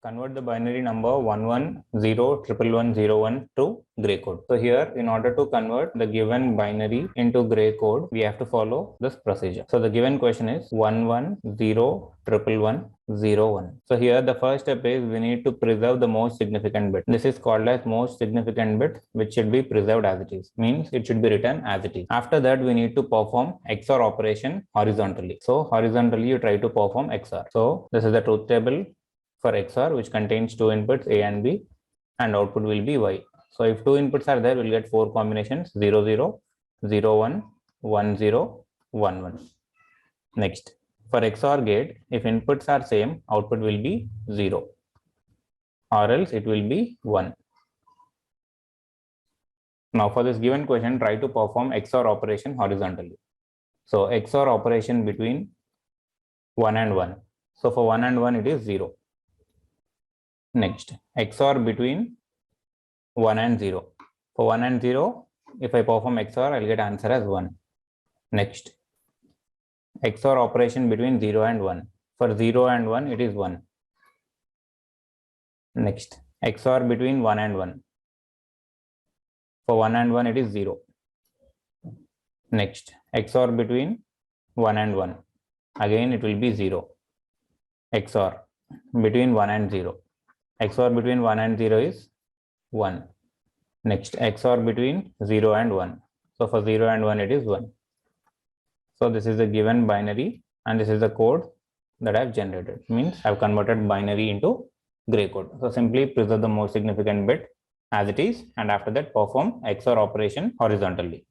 Convert the binary number 1101101 to gray code. So here, in order to convert the given binary into gray code, we have to follow this procedure. So the given question is 1101101. So here the first step is we need to preserve the most significant bit. This is called as most significant bit, which should be preserved as it is. Means it should be written as it is. After that, we need to perform XOR operation horizontally. So horizontally, you try to perform XOR. So this is the truth table for XOR, which contains two inputs A and B, and output will be Y. So if two inputs are there, we'll get four combinations 0 0, 0 1, 1 0, 1 1. Next, for XOR gate, if inputs are same, output will be 0, or else it will be 1. Now for this given question, try to perform XOR operation horizontally. So XOR operation between 1 and 1. So for 1 and 1, it is 0. Next, XOR between 1 and 0. For 1 and 0, if I perform XOR, I'll get answer as 1. Next, XOR operation between 0 and 1. For 0 and 1, it is 1. Next, XOR between 1 and 1. For 1 and 1, it is 0. Next, XOR between 1 and 1. Again, it will be 0. XOR between 1 and 0. XOR between 1 and 0 is 1. Next, XOR between 0 and 1. So for 0 and 1, it is 1. So this is the given binary, and this is the code that I've generated. Means I've converted binary into gray code. So simply preserve the most significant bit as it is, and after that perform XOR operation horizontally.